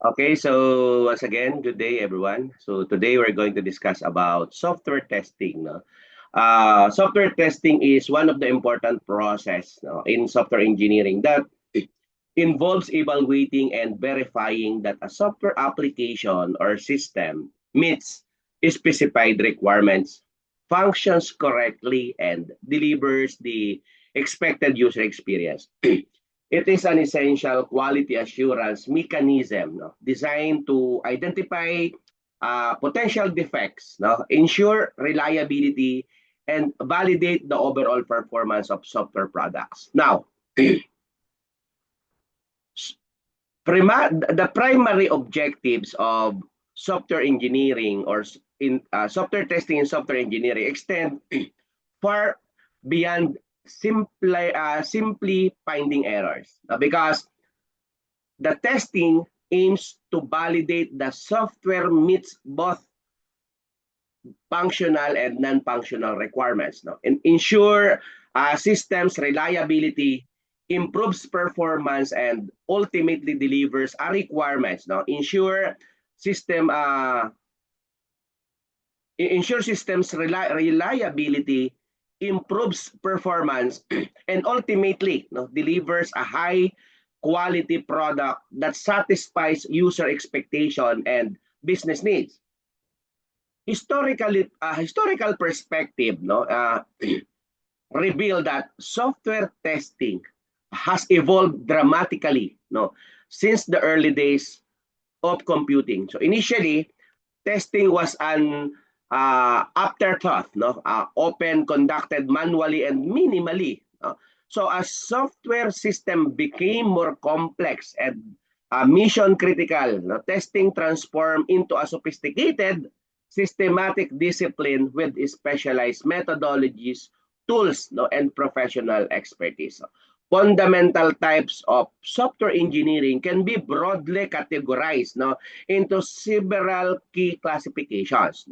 Okay, so once again, good day everyone. So today we're going to discuss about software testing. No? Software testing is one of the important process in software engineering that involves evaluating and verifying that a software application or system meets specified requirements, functions correctly, and delivers the expected user experience. It is an essential quality assurance mechanism designed to identify potential defects, ensure reliability, and validate the overall performance of software products. Now, the primary objectives of software engineering or in software testing and software engineering extend far beyond simply finding errors because the testing aims to validate the software meets both functional and non-functional requirements and ensure systems reliability, improves performance, and ultimately delivers a requirements. Ensure system ensure systems reliability, improves performance, and ultimately delivers a high quality product that satisfies user expectation and business needs. Historical perspective reveal that software testing has evolved dramatically since the early days of computing. So initially, testing was an afterthought, often conducted manually and minimally. So as software system became more complex and mission critical, testing transformed into a sophisticated systematic discipline with specialized methodologies, tools, and professional expertise. Fundamental types of software engineering can be broadly categorized into several key classifications.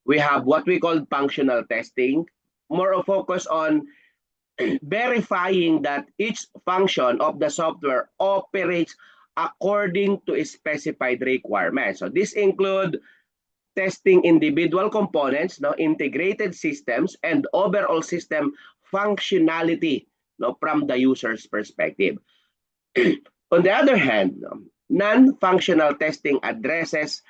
We have what we call functional testing, more of focus on verifying that each function of the software operates according to specified requirements. So this include testing individual components, integrated systems, and overall system functionality from the user's perspective. On the other hand, non-functional testing addresses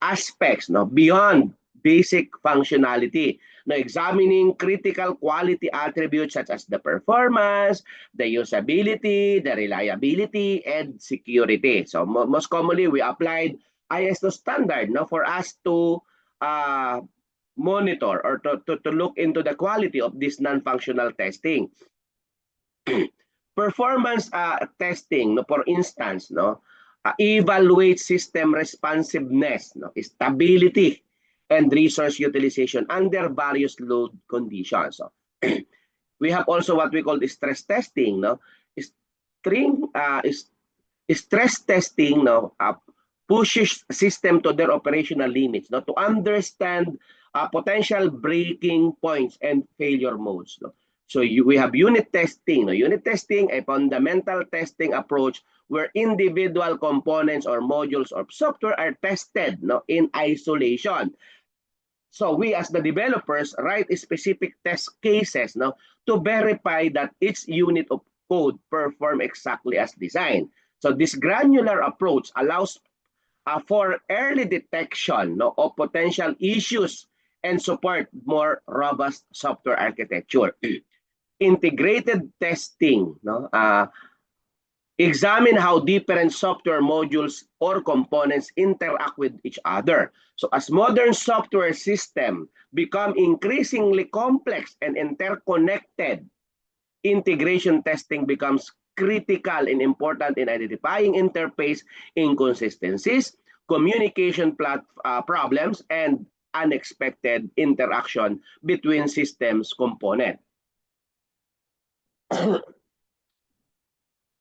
aspects beyond basic functionality, examining critical quality attributes such as the performance, the usability, the reliability, and security. So most commonly, we applied ISO standard for us to uh, monitor or to look into the quality of this non-functional testing. Performance testing, for instance, evaluate system responsiveness, stability, and resource utilization under various load conditions. So, we have also what we call the stress testing. String, stress testing pushes system to their operational limits to understand potential breaking points and failure modes. So we have unit testing. Unit testing, a fundamental testing approach where individual components or modules of software are tested in isolation. So we as the developers write specific test cases to verify that each unit of code perform exactly as designed. So this granular approach allows for early detection of potential issues and support more robust software architecture. Integrated testing, examine how different software modules or components interact with each other. So as modern software systems become increasingly complex and interconnected, integration testing becomes critical and important in identifying interface inconsistencies, communication problems, and unexpected interaction between systems components.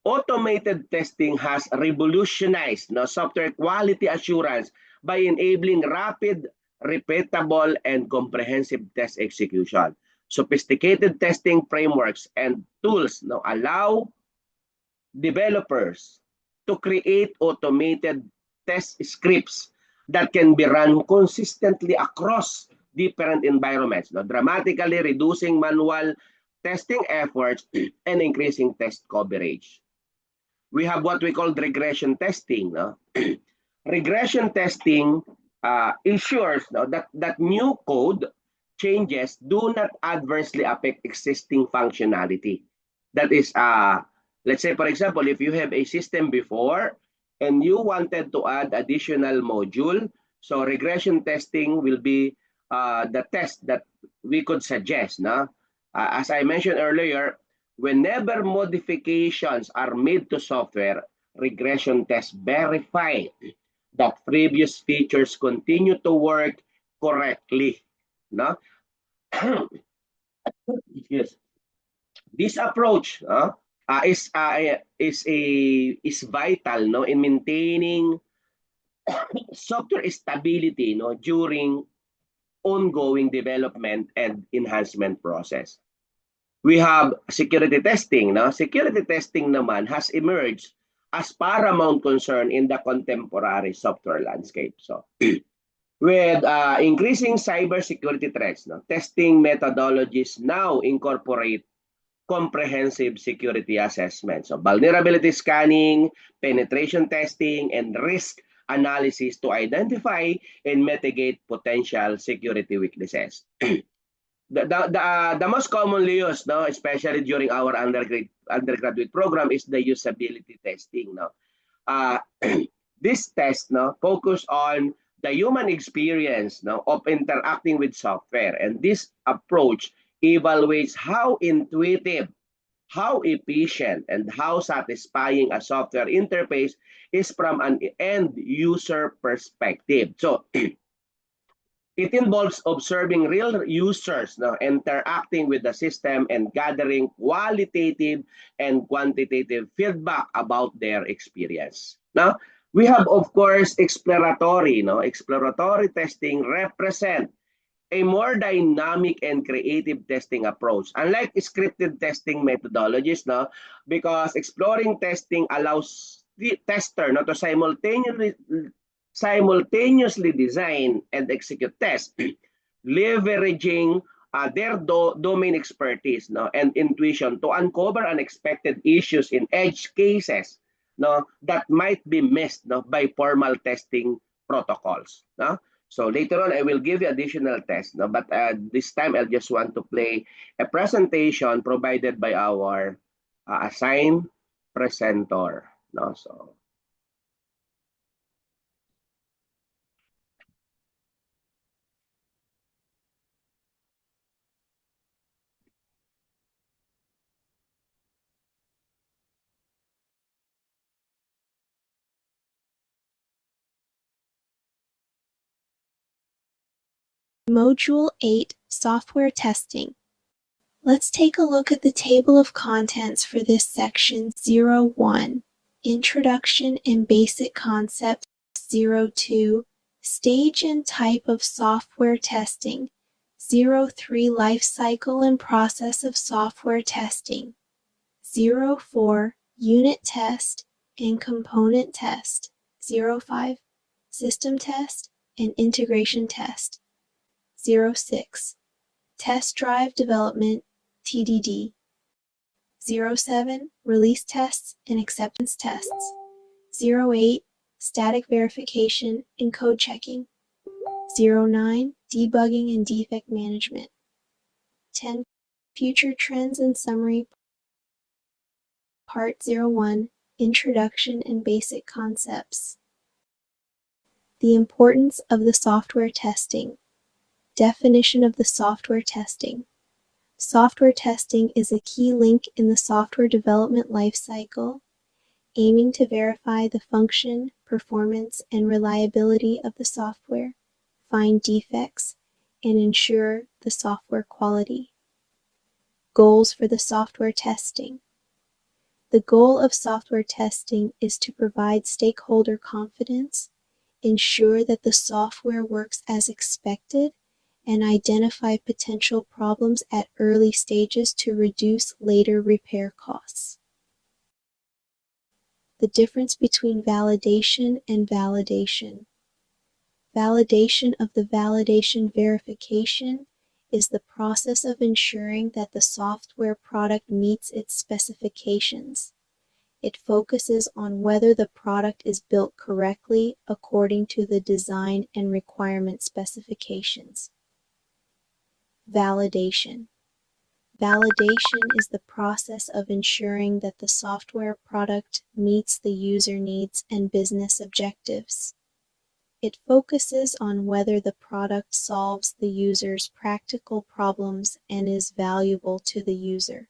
Automated testing has revolutionized software quality assurance by enabling rapid, repeatable, and comprehensive test execution. Sophisticated testing frameworks and tools allow developers to create automated test scripts that can be run consistently across different environments, no? Dramatically reducing manual testing efforts and increasing test coverage. We have what we call regression testing. No? Regression testing ensures, no, that new code changes do not adversely affect existing functionality. That is, let's say, for example, if you have a system before and you wanted to add additional module, so regression testing will be the test that we could suggest. No? As I mentioned earlier, whenever modifications are made to software, regression tests verify that previous features continue to work correctly. No? Yes. This approach is vital, no, in maintaining software stability, no, during ongoing development and enhancement process. We have security testing. No? Security testing naman has emerged as paramount concern in the contemporary software landscape. So, with increasing cybersecurity threats, no, testing methodologies now incorporate comprehensive security assessment. So, vulnerability scanning, penetration testing, and risk analysis to identify and mitigate potential security weaknesses. The most commonly used, no, especially during our undergraduate program, is the usability testing. No, this test, no, focus on the human experience, no, of interacting with software, and this approach evaluates how intuitive, how efficient, and how satisfying a software interface is from an end user perspective. So it involves observing real users, no, interacting with the system and gathering qualitative and quantitative feedback about their experience. Now, we have, of course, exploratory. No? Exploratory testing represent a more dynamic and creative testing approach. Unlike scripted testing methodologies, no, because exploring testing allows the tester, no, to simultaneously design and execute tests, leveraging their domain expertise, no, and intuition to uncover unexpected issues in edge cases, no, that might be missed, no, by formal testing protocols. No? So later on, I will give you additional tests, no, but this time I just want to play a presentation provided by our assigned presenter. No? So Module 8, Software Testing. Let's take a look at the table of contents for this section 01, Introduction and Basic Concepts 02, Stage and Type of Software Testing 03, Life Cycle and Process of Software Testing 04, Unit Test and Component Test 05, System Test and Integration Test 06, Test Drive Development, TDD. 07, Release Tests and Acceptance Tests. 08, Static Verification and Code Checking. 09, Debugging and Defect Management. 10, Future Trends and Summary. Part 01, Introduction and Basic Concepts. The importance of the software testing. Definition of the software testing. Software testing is a key link in the software development lifecycle, aiming to verify the function, performance, and reliability of the software, find defects, and ensure the software quality. Goals for the software testing. The goal of software testing is to provide stakeholder confidence, ensure that the software works as expected, and identify potential problems at early stages to reduce later repair costs. The difference between validation and validation. Validation of the validation verification is the process of ensuring that the software product meets its specifications. It focuses on whether the product is built correctly according to the design and requirement specifications. Validation. Validation is the process of ensuring that the software product meets the user needs and business objectives. It focuses on whether the product solves the user's practical problems and is valuable to the user.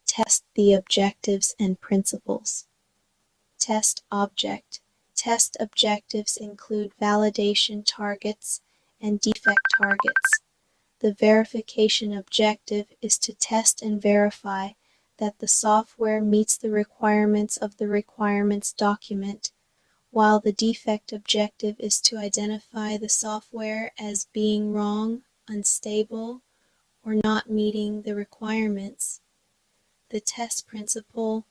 Test the objectives and principles. Test object. Test objectives include validation targets and defect targets. The verification objective is to test and verify that the software meets the requirements of the requirements document, while the defect objective is to identify the software as being wrong, unstable, or not meeting the requirements. The test principles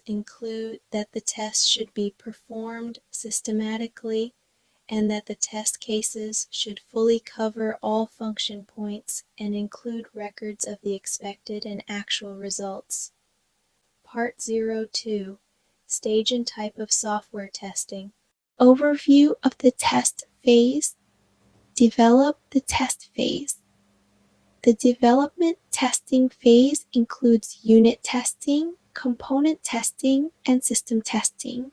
include that the test should be performed systematically and that the test cases should fully cover all function points and include records of the expected and actual results. Part 02. Stage and type of software testing. Overview of the test phase. Develop the test phase. The development testing phase includes unit testing, component testing, and system testing.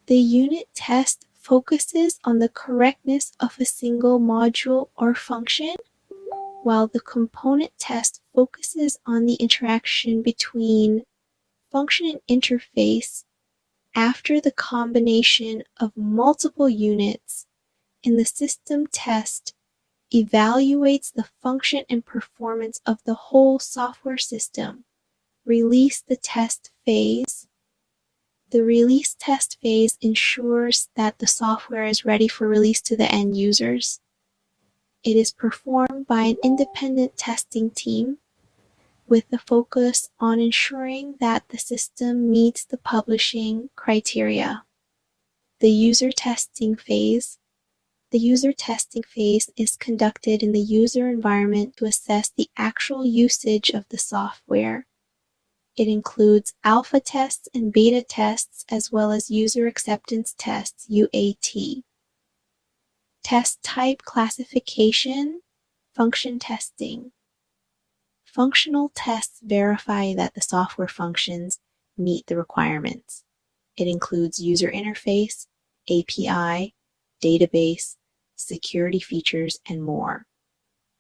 The unit test focuses on the correctness of a single module or function, while the component test focuses on the interaction between function and interface after the combination of multiple units, and the system test evaluates the function and performance of the whole software system. Release the test phase. The release test phase ensures that the software is ready for release to the end users. It is performed by an independent testing team with the focus on ensuring that the system meets the publishing criteria. The user testing phase. The user testing phase is conducted in the user environment to assess the actual usage of the software. It includes alpha tests and beta tests as well as user acceptance tests, UAT. Test type classification, function testing. Functional tests verify that the software functions meet the requirements. It includes user interface, API, database, security features, and more.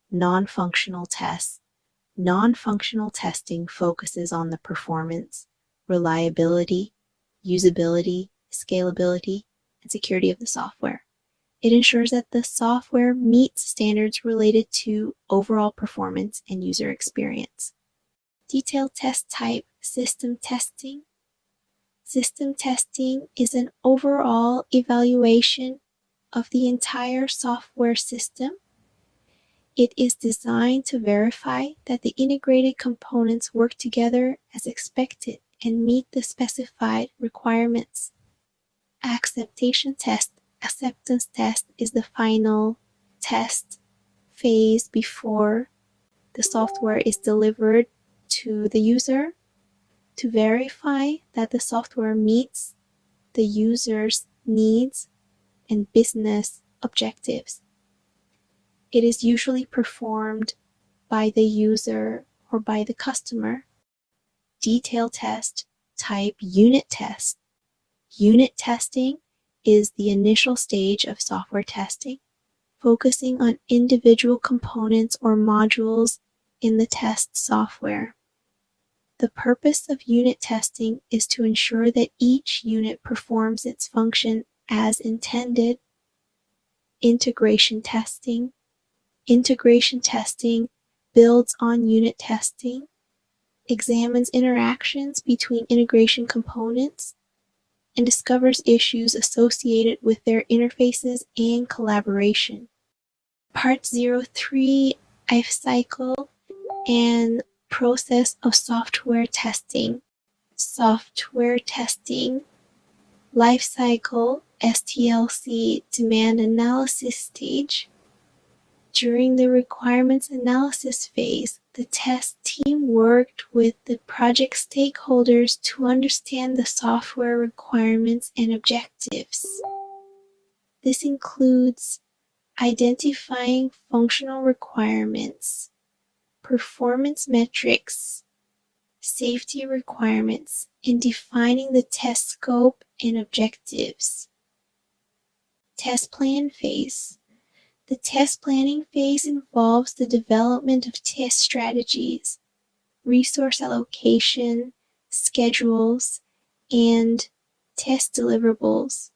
Non-functional tests. Non-functional testing focuses on the performance, reliability, usability, scalability, and security of the software. It ensures that the software meets standards related to overall performance and user experience. Detailed test type, system testing. System testing is an overall evaluation of the entire software system. It is designed to verify that the integrated components work together as expected and meet the specified requirements. Acceptance test. Acceptance test is the final test phase before the software is delivered to the user to verify that the software meets the user's needs and business objectives. It is usually performed by the user or by the customer. Detail test type unit test. Unit testing is the initial stage of software testing, focusing on individual components or modules in the test software. The purpose of unit testing is to ensure that each unit performs its function as intended. Integration testing. Integration testing builds on unit testing, examines interactions between integration components, and discovers issues associated with their interfaces and collaboration. Part 03, life cycle and process of software testing. Software testing, lifecycle STLC demand analysis stage. During the requirements analysis phase, the test team worked with the project stakeholders to understand the software requirements and objectives. This includes identifying functional requirements, performance metrics, safety requirements, and defining the test scope and objectives. Test plan phase. The test planning phase involves the development of test strategies, resource allocation, schedules, and test deliverables.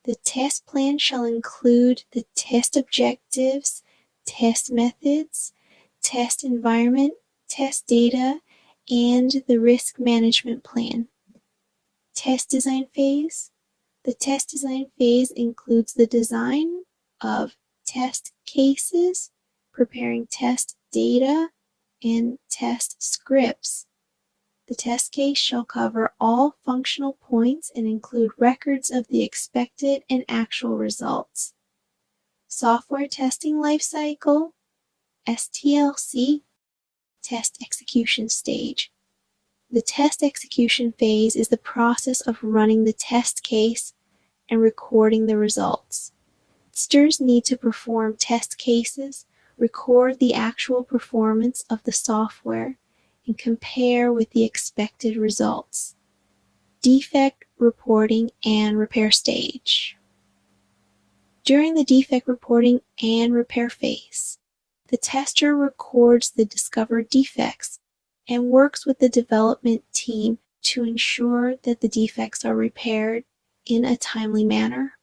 The test plan shall include the test objectives, test methods, test environment, test data, and the risk management plan. Test design phase. The test design phase includes the design of test cases, preparing test data, and test scripts. The test case shall cover all functional points and include records of the expected and actual results. Software testing lifecycle, STLC, test execution stage. The test execution phase is the process of running the test case and recording the results. Testers need to perform test cases, record the actual performance of the software, and compare with the expected results. Defect reporting and repair stage. During the defect reporting and repair phase, the tester records the discovered defects and works with the development team to ensure that the defects are repaired in a timely manner.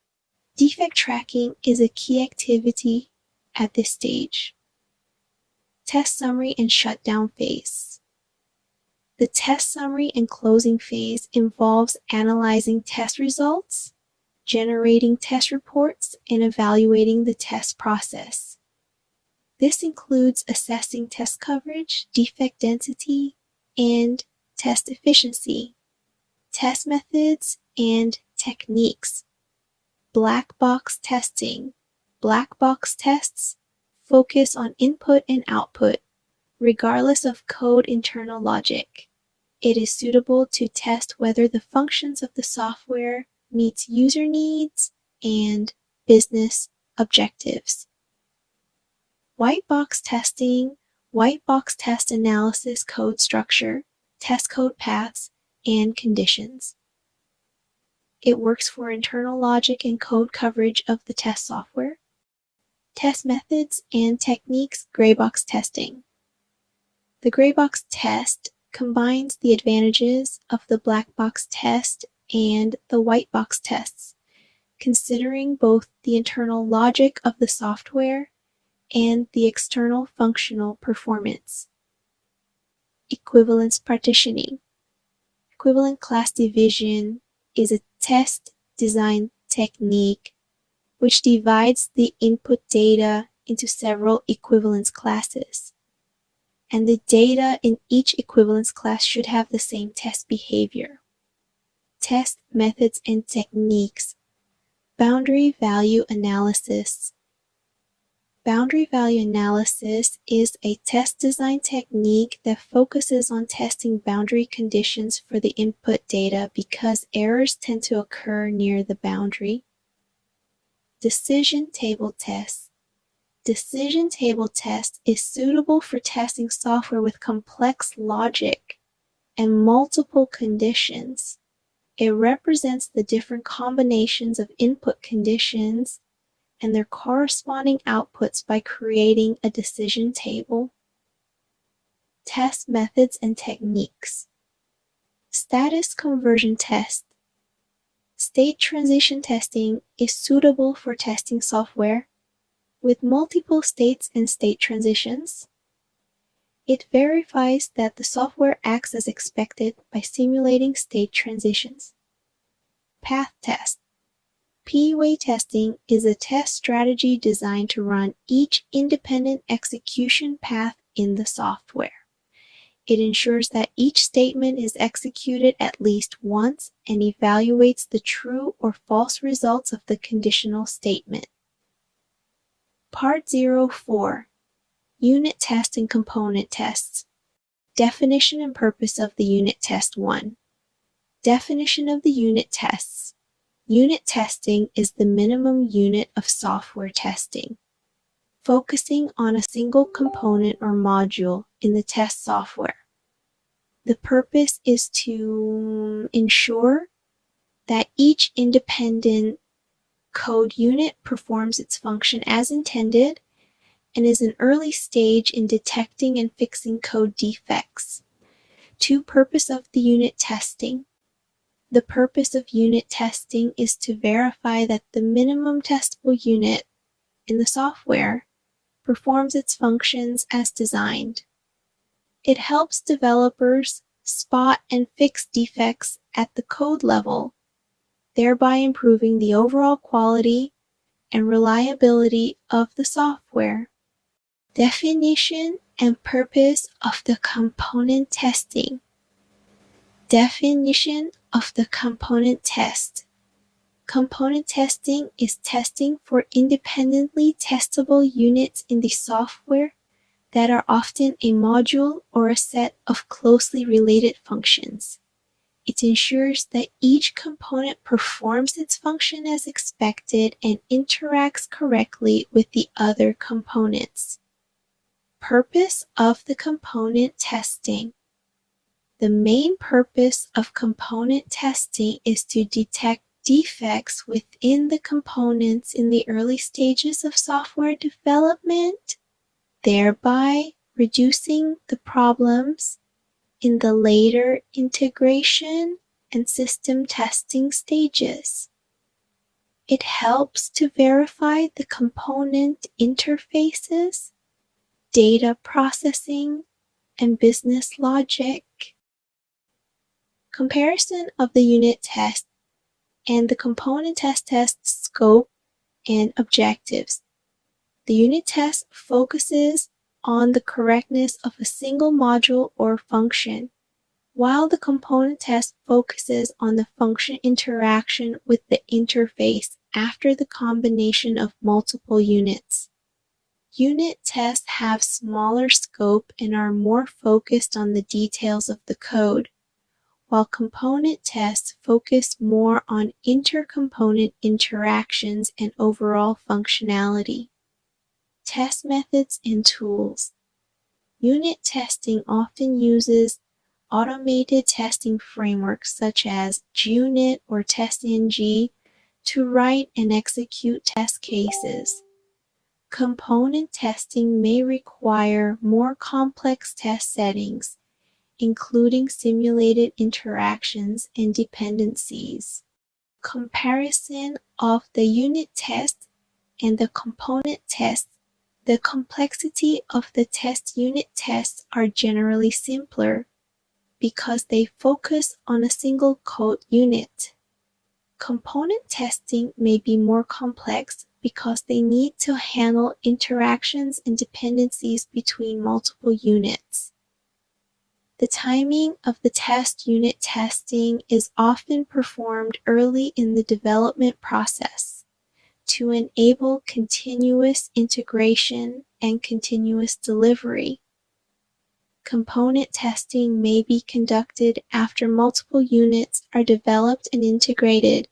Defect tracking is a key activity at this stage. Test summary and shutdown phase. The test summary and closing phase involves analyzing test results, generating test reports, and evaluating the test process. This includes assessing test coverage, defect density, and test efficiency, test methods and techniques. Black box testing. Black box tests focus on input and output, regardless of code internal logic. It is suitable to test whether the functions of the software meets user needs and business objectives. White box testing, white box test analysis code structure, test code paths, and conditions. It works for internal logic and code coverage of the test software. Test methods and techniques, gray box testing. The gray box test combines the advantages of the black box test and the white box tests, considering both the internal logic of the software and the external functional performance. Equivalence partitioning. Equivalent class division is a test design technique which divides the input data into several equivalence classes, and the data in each equivalence class should have the same test behavior. Test methods and techniques. Boundary value analysis. Boundary value analysis is a test design technique that focuses on testing boundary conditions for the input data because errors tend to occur near the boundary. Decision table test. Decision table test is suitable for testing software with complex logic and multiple conditions. It represents the different combinations of input conditions and their corresponding outputs by creating a decision table. Test methods and techniques. Status conversion test. State transition testing is suitable for testing software with multiple states and state transitions. It verifies that the software acts as expected by simulating state transitions. Path test. P-way testing is a test strategy designed to run each independent execution path in the software. It ensures that each statement is executed at least once and evaluates the true or false results of the conditional statement. Part 04. Unit test and component tests. Definition and purpose of the unit test 1. Definition of the unit tests. Unit testing is the minimum unit of software testing, focusing on a single component or module in the test software. The purpose is to ensure that each independent code unit performs its function as intended and is an early stage in detecting and fixing code defects. 2. Purpose of the unit testing. The purpose of unit testing is to verify that the minimum testable unit in the software performs its functions as designed. It helps developers spot and fix defects at the code level, thereby improving the overall quality and reliability of the software. Definition and purpose of the component testing. Definition of the component test. Component testing is testing for independently testable units in the software that are often a module or a set of closely related functions. It ensures that each component performs its function as expected and interacts correctly with the other components. Purpose of the component testing. The main purpose of component testing is to detect defects within the components in the early stages of software development, thereby reducing the problems in the later integration and system testing stages. It helps to verify the component interfaces, data processing, and business logic. Comparison of the unit test and the component test scope and objectives. The unit test focuses on the correctness of a single module or function, while the component test focuses on the function interaction with the interface after the combination of multiple units. Unit tests have smaller scope and are more focused on the details of the code, while component tests focus more on intercomponent interactions and overall functionality. Test methods and tools. Unit testing often uses automated testing frameworks such as JUnit or TestNG to write and execute test cases. Component testing may require more complex test settings, including simulated interactions and dependencies. Comparison of the unit test and the component test. The complexity of the test unit tests are generally simpler because they focus on a single code unit. Component testing may be more complex because they need to handle interactions and dependencies between multiple units. The timing of the test unit testing is often performed early in the development process to enable continuous integration and continuous delivery. Component testing may be conducted after multiple units are developed and integrated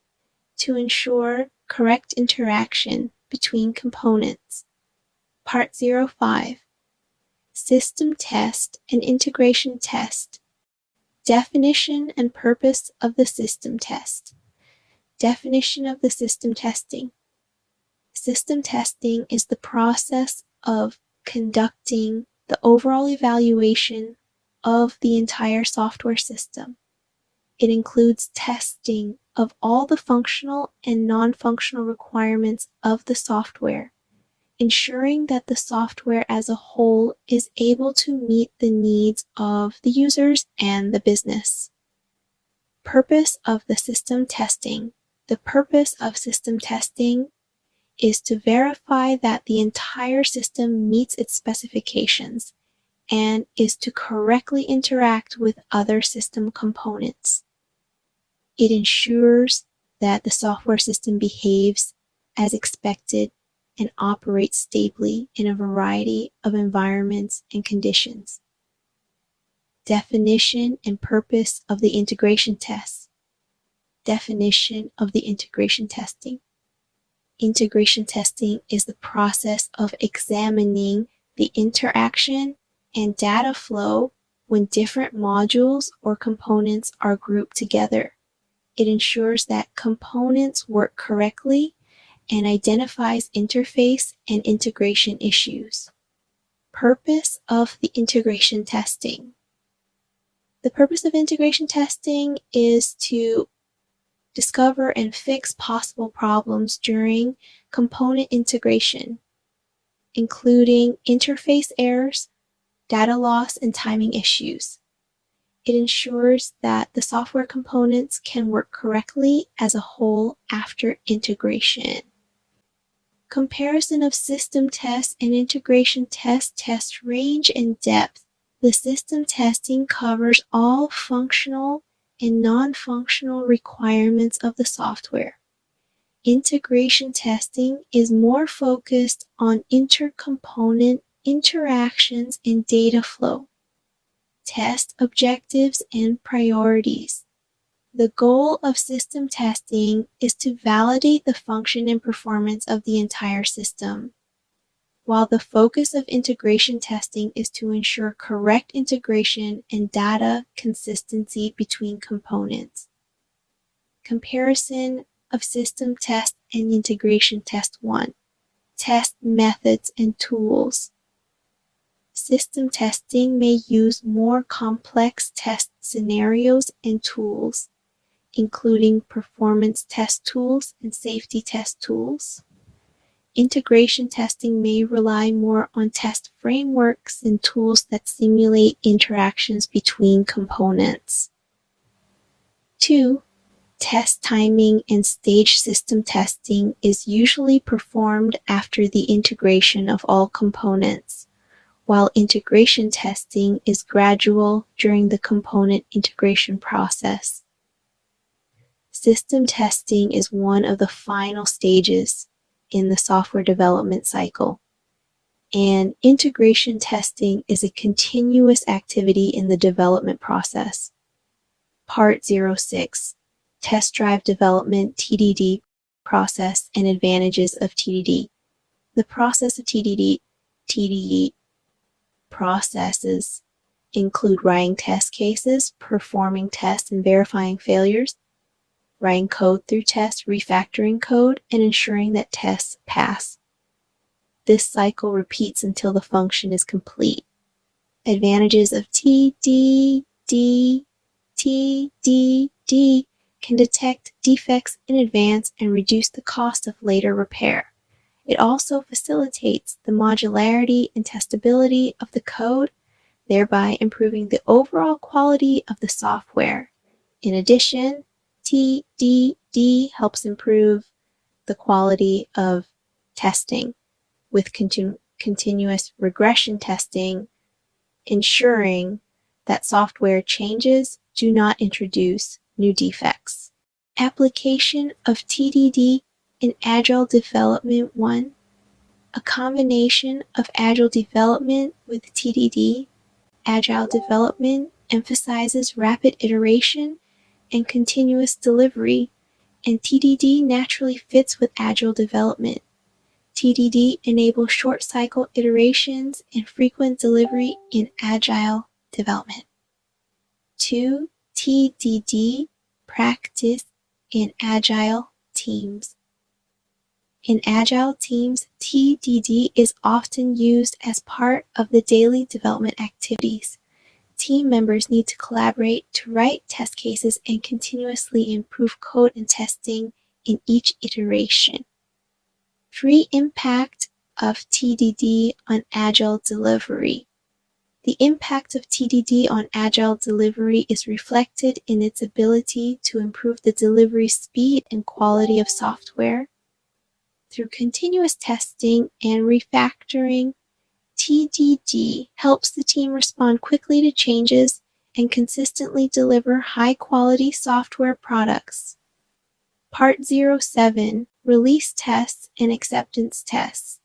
to ensure correct interaction between components. Part 05. System test and integration test. Definition and purpose of the system test. Definition of the system testing. System testing is the process of conducting the overall evaluation of the entire software system. It includes testing of all the functional and non-functional requirements of the software, ensuring that the software as a whole is able to meet the needs of the users and the business. Purpose of the system testing. The purpose of system testing is to verify that the entire system meets its specifications and is to correctly interact with other system components. It ensures that the software system behaves as expected and operates stably in a variety of environments and conditions. Definition and purpose of the integration tests. Definition of the integration testing. Integration testing is the process of examining the interaction and data flow when different modules or components are grouped together. It ensures that components work correctly and identifies interface and integration issues. Purpose of the integration testing. The purpose of integration testing is to discover and fix possible problems during component integration, including interface errors, data loss, and timing issues. It ensures that the software components can work correctly as a whole after integration. Comparison of system tests and integration test range in depth. The system testing covers all functional and non-functional requirements of the software. Integration testing is more focused on intercomponent interactions and data flow, test objectives and priorities. The goal of system testing is to validate the function and performance of the entire system, while the focus of integration testing is to ensure correct integration and data consistency between components. Comparison of system test and integration test 1. Test methods and tools. System testing may use more complex test scenarios and tools, including performance test tools and safety test tools. Integration testing may rely more on test frameworks and tools that simulate interactions between components. 2. Test timing and stage system testing is usually performed after the integration of all components, while integration testing is gradual during the component integration process. System testing is one of the final stages in the software development cycle, and integration testing is a continuous activity in the development process. Part 06, Test Drive Development TDD Process and Advantages of TDD. The process of TDD processes include writing test cases, performing tests and verifying failures, writing code through tests, refactoring code, and ensuring that tests pass. This cycle repeats until the function is complete. Advantages of TDD. TDD can detect defects in advance and reduce the cost of later repair. It also facilitates the modularity and testability of the code, thereby improving the overall quality of the software. In addition, TDD helps improve the quality of testing with continuous regression testing, ensuring that software changes do not introduce new defects. Application of TDD in Agile Development 1. A combination of Agile development with TDD. Agile development emphasizes rapid iteration and continuous delivery, and TDD naturally fits with Agile development. TDD enables short cycle iterations and frequent delivery in Agile development. 2. TDD practice in Agile teams. In Agile teams, TDD is often used as part of the daily development activities. Team members need to collaborate to write test cases and continuously improve code and testing in each iteration. Free impact of TDD on Agile delivery. The impact of TDD on Agile delivery is reflected in its ability to improve the delivery speed and quality of software. Through continuous testing and refactoring, TDD helps the team respond quickly to changes and consistently deliver high-quality software products. Part 07, Release Tests and Acceptance Tests.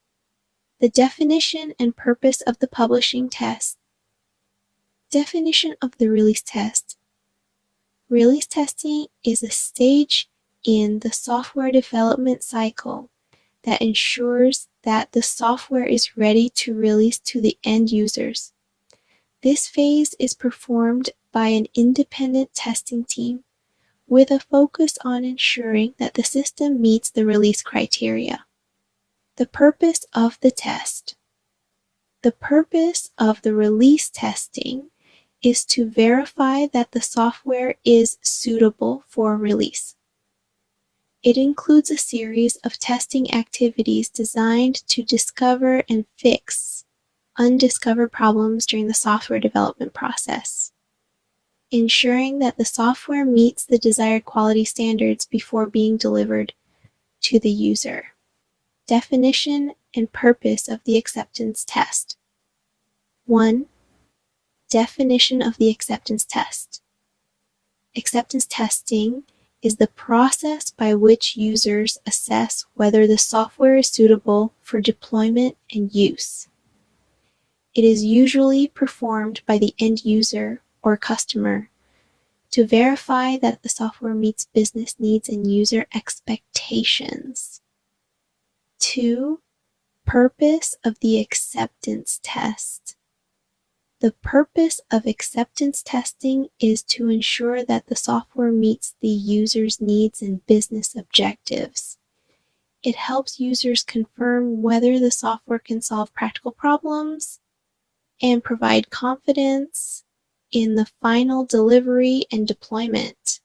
The definition and purpose of the publishing test. Definition of the release test. Release testing is a stage in the software development cycle that ensures that the software is ready to release to the end users. This phase is performed by an independent testing team with a focus on ensuring that the system meets the release criteria. The purpose of the test. The purpose of the release testing is to verify that the software is suitable for release. It includes a series of testing activities designed to discover and fix undiscovered problems during the software development process, ensuring that the software meets the desired quality standards before being delivered to the user. Definition and purpose of the acceptance test. 1. Definition of the acceptance test. Acceptance testing is the process by which users assess whether the software is suitable for deployment and use. It is usually performed by the end user or customer to verify that the software meets business needs and user expectations. 2. Purpose of the acceptance test. The purpose of acceptance testing is to ensure that the software meets the user's needs and business objectives. It helps users confirm whether the software can solve practical problems and provide confidence in the final delivery and deployment.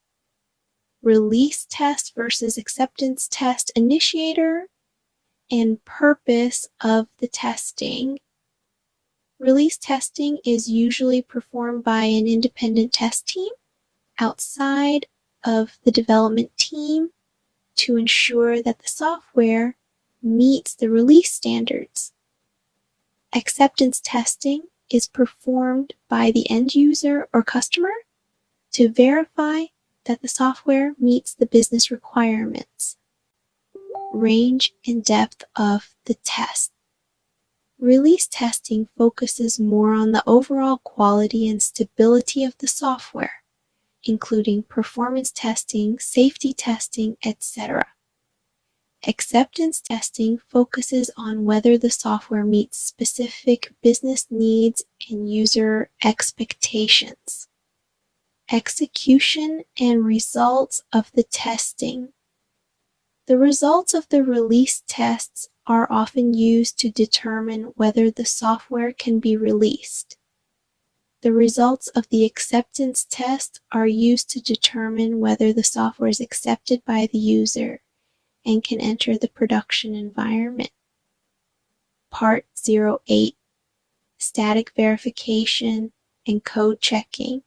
Release test versus acceptance test initiator and purpose of the testing. Release testing is usually performed by an independent test team outside of the development team to ensure that the software meets the release standards. Acceptance testing is performed by the end user or customer to verify that the software meets the business requirements. Range and depth of the test. Release testing focuses more on the overall quality and stability of the software, including performance testing, safety testing, etc. Acceptance testing focuses on whether the software meets specific business needs and user expectations. Execution and results of the testing. The results of the release tests are often used to determine whether the software can be released. The results of the acceptance test are used to determine whether the software is accepted by the user and can enter the production environment. Part 08, Static Verification and Code Checking,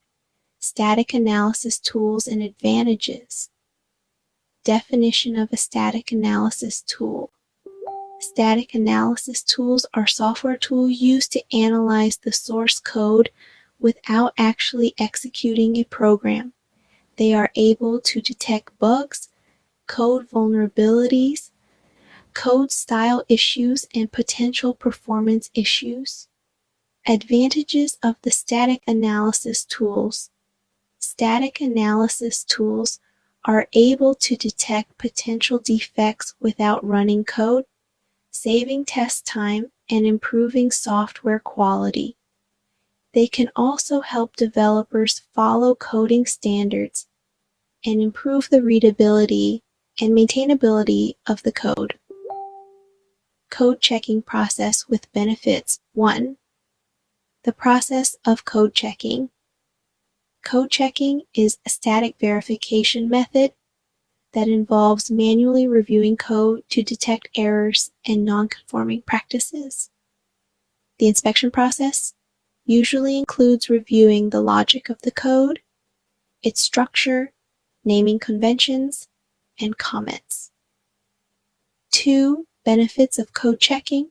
Static Analysis Tools and Advantages. Definition of a static analysis tool. Static analysis tools are software tools used to analyze the source code without actually executing a program. They are able to detect bugs, code vulnerabilities, code style issues, and potential performance issues. Advantages of the static analysis tools. Static analysis tools are able to detect potential defects without running code, saving test time, and improving software quality. They can also help developers follow coding standards and improve the readability and maintainability of the code. Code checking process with benefits. 1. The process of code checking. Code checking is a static verification method that involves manually reviewing code to detect errors and non-conforming practices. The inspection process usually includes reviewing the logic of the code, its structure, naming conventions, and comments. 2. Benefits of code checking.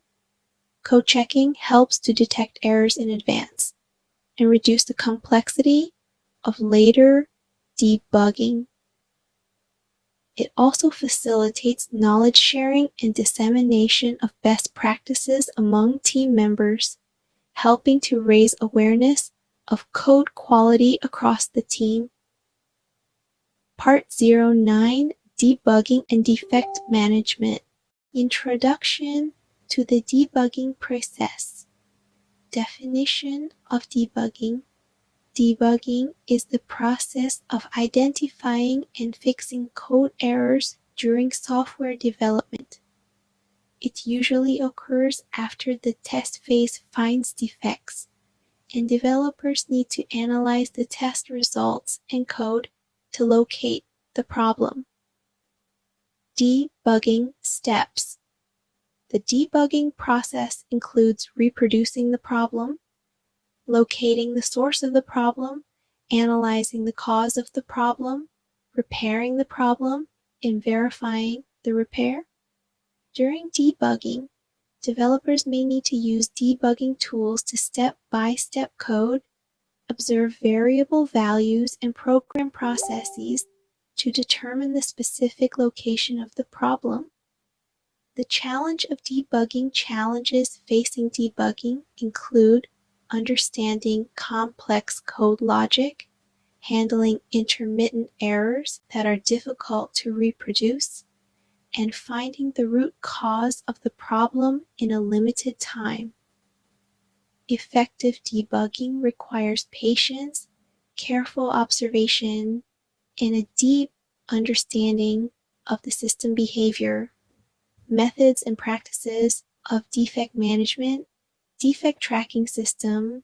Code checking helps to detect errors in advance and reduce the complexity of later debugging. It also facilitates knowledge sharing and dissemination of best practices among team members, helping to raise awareness of code quality across the team. Part 09, Debugging and Defect Management. Introduction to the debugging process. Definition of debugging. Debugging is the process of identifying and fixing code errors during software development. It usually occurs after the test phase finds defects, and developers need to analyze the test results and code to locate the problem. Debugging steps. The debugging process includes reproducing the problem, locating the source of the problem, analyzing the cause of the problem, repairing the problem, and verifying the repair. During debugging, developers may need to use debugging tools to step-by-step code, observe variable values, and program processes to determine the specific location of the problem. The challenge of debugging challenges facing debugging include understanding complex code logic, handling intermittent errors that are difficult to reproduce, and finding the root cause of the problem in a limited time. Effective debugging requires patience, careful observation, and a deep understanding of the system behavior, methods and practices of defect management. Defect tracking system.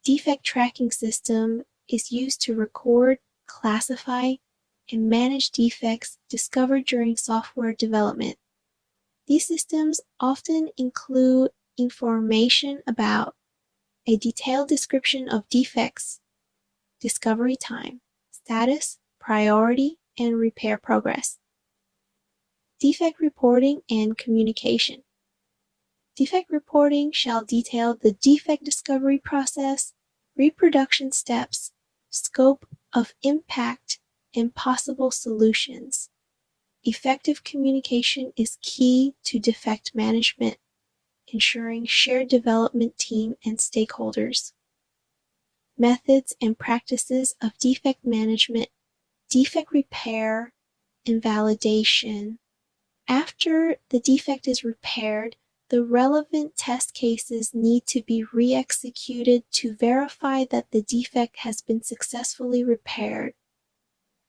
Defect tracking system is used to record, classify, and manage defects discovered during software development. These systems often include information about a detailed description of defects, discovery time, status, priority, and repair progress. Defect reporting and communication. Defect reporting shall detail the defect discovery process, reproduction steps, scope of impact, and possible solutions. Effective communication is key to defect management, ensuring shared development team and stakeholders. Methods and practices of defect management, defect repair, and validation. After the defect is repaired, the relevant test cases need to be re-executed to verify that the defect has been successfully repaired.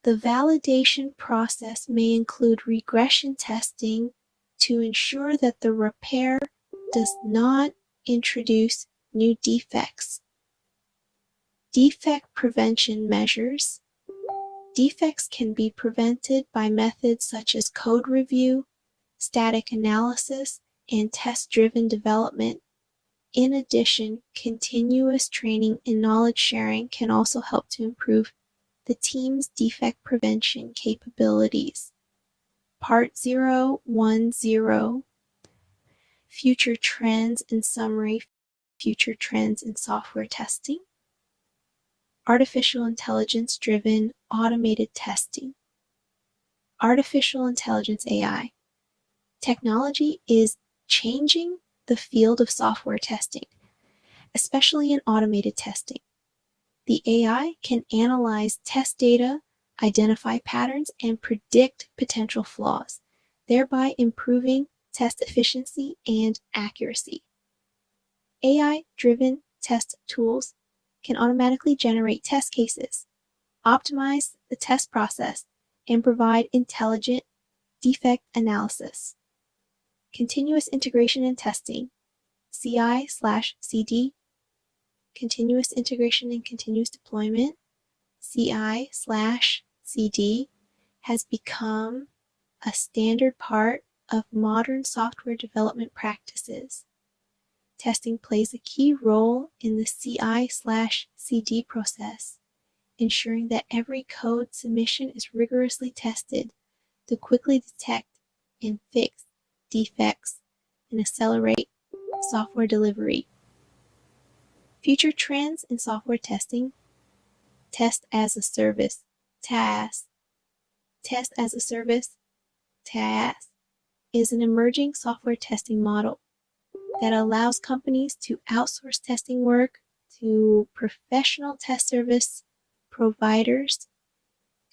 The validation process may include regression testing to ensure that the repair does not introduce new defects. Defect prevention measures. Defects can be prevented by methods such as code review, static analysis, and test-driven development. In addition, continuous training and knowledge sharing can also help to improve the team's defect prevention capabilities. Part 010, Future Trends and Summary. Future Trends in Software Testing. Artificial Intelligence-Driven Automated Testing. Artificial Intelligence AI. Technology is changing the field of software testing, especially in automated testing. The AI can analyze test data, identify patterns, and predict potential flaws, thereby improving test efficiency and accuracy. AI-driven test tools can automatically generate test cases, optimize the test process, and provide intelligent defect analysis. Continuous integration and testing, CI/CD, continuous integration and continuous deployment, CI/CD, has become a standard part of modern software development practices. Testing plays a key role in the CI/CD process, ensuring that every code submission is rigorously tested to quickly detect and fix defects and accelerate software delivery. Future trends in software testing: test as a service, TaaS. Test as a service, TaaS, is an emerging software testing model that allows companies to outsource testing work to professional test service providers.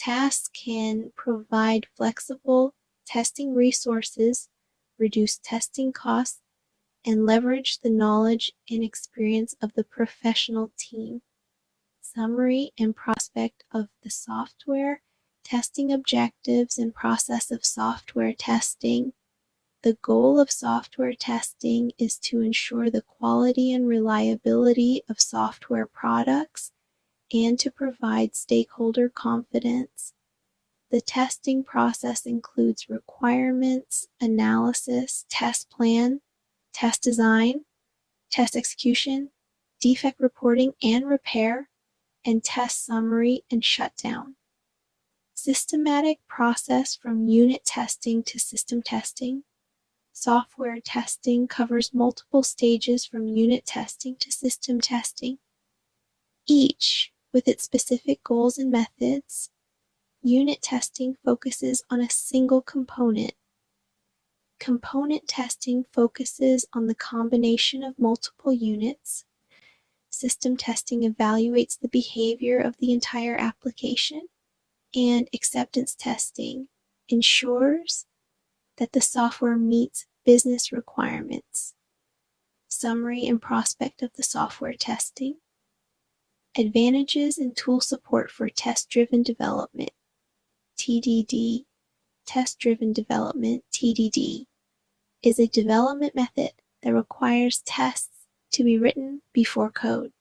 TaaS can provide flexible testing resources, reduce testing costs, and leverage the knowledge and experience of the professional team. Summary and prospect of the software testing objectives and process of software testing. The goal of software testing is to ensure the quality and reliability of software products and to provide stakeholder confidence. The testing process includes requirements, analysis, test plan, test design, test execution, defect reporting and repair, and test summary and shutdown. Systematic process from unit testing to system testing. Software testing covers multiple stages from unit testing to system testing, each with its specific goals and methods. Unit testing focuses on a single component. Component testing focuses on the combination of multiple units. System testing evaluates the behavior of the entire application, and acceptance testing ensures that the software meets business requirements. Summary and prospect of the software testing. Advantages and tool support for test-driven development, TDD. Test-driven development, TDD, is a development method that requires tests to be written before code.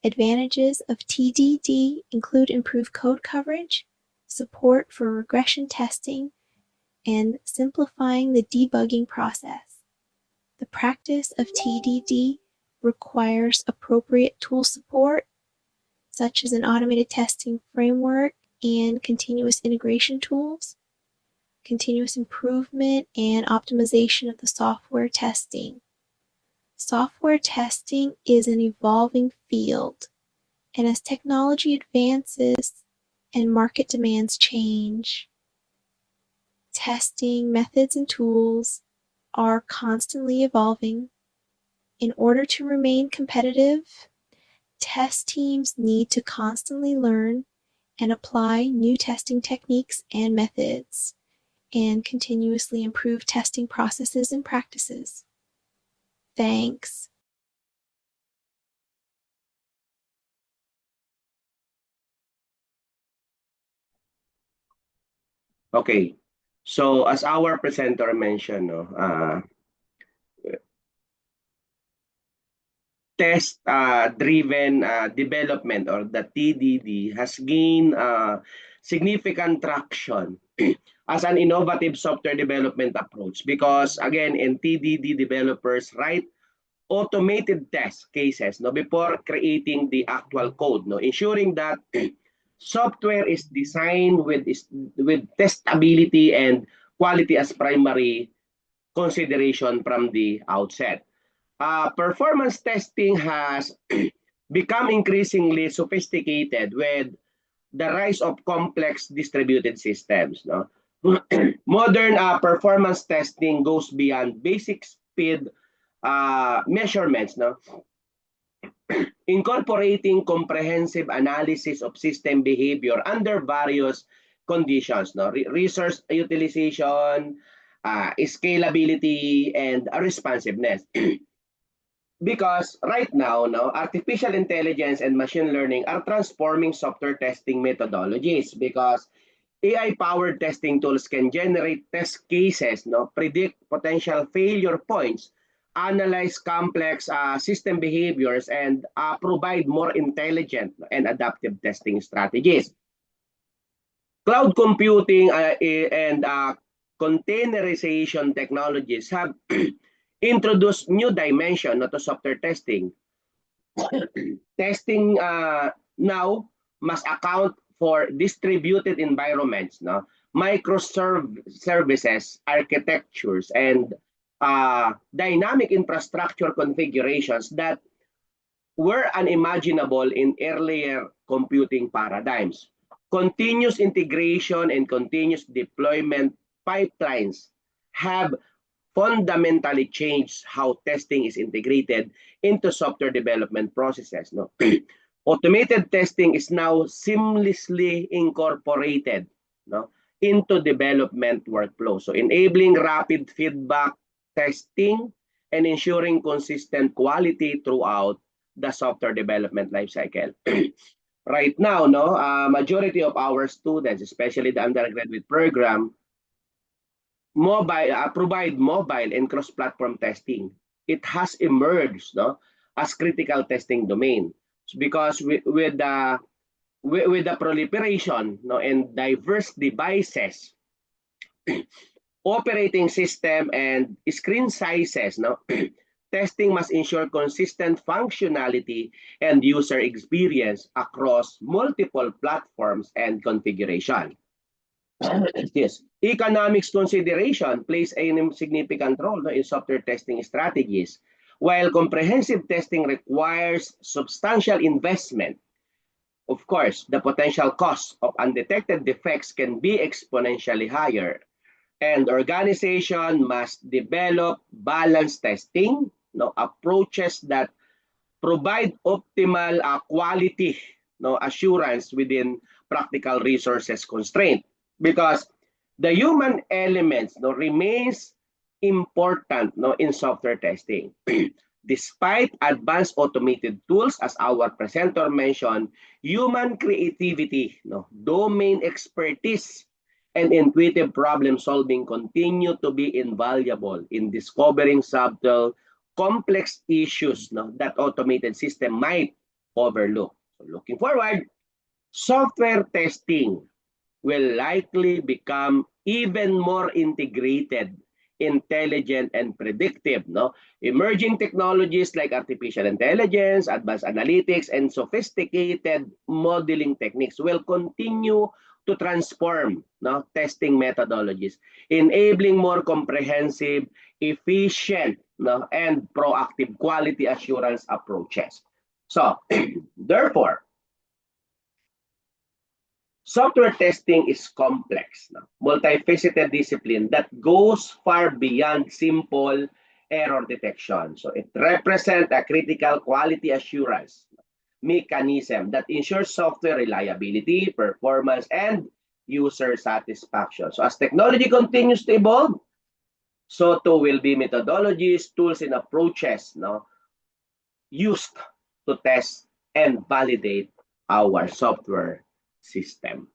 Advantages of TDD include improved code coverage, support for regression testing, and simplifying the debugging process. The practice of TDD requires appropriate tool support, such as an automated testing framework and continuous integration tools, continuous improvement and optimization of the software testing. Software testing is an evolving field, and as technology advances and market demands change, testing methods and tools are constantly evolving. In order to remain competitive, test teams need to constantly learn and apply new testing techniques and methods, and continuously improve testing processes and practices. Thanks. Okay. So as our presenter mentioned, test-driven development, or the TDD, has gained significant traction as an innovative software development approach, because again, in TDD, developers write automated test cases before creating the actual code, ensuring that software is designed with testability and quality as primary consideration from the outset. Performance testing has become increasingly sophisticated with the rise of complex distributed systems. Modern performance testing goes beyond basic speed measurements, incorporating comprehensive analysis of system behavior under various conditions, resource utilization, scalability, and responsiveness. Because right now, artificial intelligence and machine learning are transforming software testing methodologies, because AI-powered testing tools can generate test cases, predict potential failure points, analyze complex system behaviors, and provide more intelligent and adaptive testing strategies. Cloud computing and containerization technologies have introduced new dimension to software testing. Testing now must account for distributed environments, microservices, architectures, and dynamic infrastructure configurations that were unimaginable in earlier computing paradigms. Continuous integration and continuous deployment pipelines have fundamentally changed how testing is integrated into software development processes. No? Automated testing is now seamlessly incorporated, no, into development workflow. So enabling rapid feedback testing and ensuring consistent quality throughout the software development lifecycle. Right now, no, majority of our students, especially the undergraduate program, provide mobile and cross-platform testing. It has emerged, no, as critical testing domain because with the proliferation, no, and diverse devices, operating system and screen sizes, no, testing must ensure consistent functionality and user experience across multiple platforms and configuration. Yes. Economics consideration plays a significant role, no, in software testing strategies. While comprehensive testing requires substantial investment, of course, the potential cost of undetected defects can be exponentially higher. And organization must develop balanced testing, no, approaches that provide optimal quality, no, assurance within practical resources constraint, because the human elements, no, remains important, no, in software testing. Despite advanced automated tools, as our presenter mentioned, human creativity, no, domain expertise, and intuitive problem solving continue to be invaluable in discovering subtle, complex issues, no, that automated system might overlook. So looking forward, software testing will likely become even more integrated, intelligent, and predictive. No? Emerging technologies like artificial intelligence, advanced analytics, and sophisticated modeling techniques will continue to transform, no, testing methodologies, enabling more comprehensive, efficient, no, and proactive quality assurance approaches. So, therefore, software testing is complex, no, multifaceted discipline that goes far beyond simple error detection. So it represents a critical quality assurance mechanism that ensures software reliability, performance, and user satisfaction. So as technology continues to evolve, so too will be methodologies, tools, and approaches, no, used to test and validate our software system.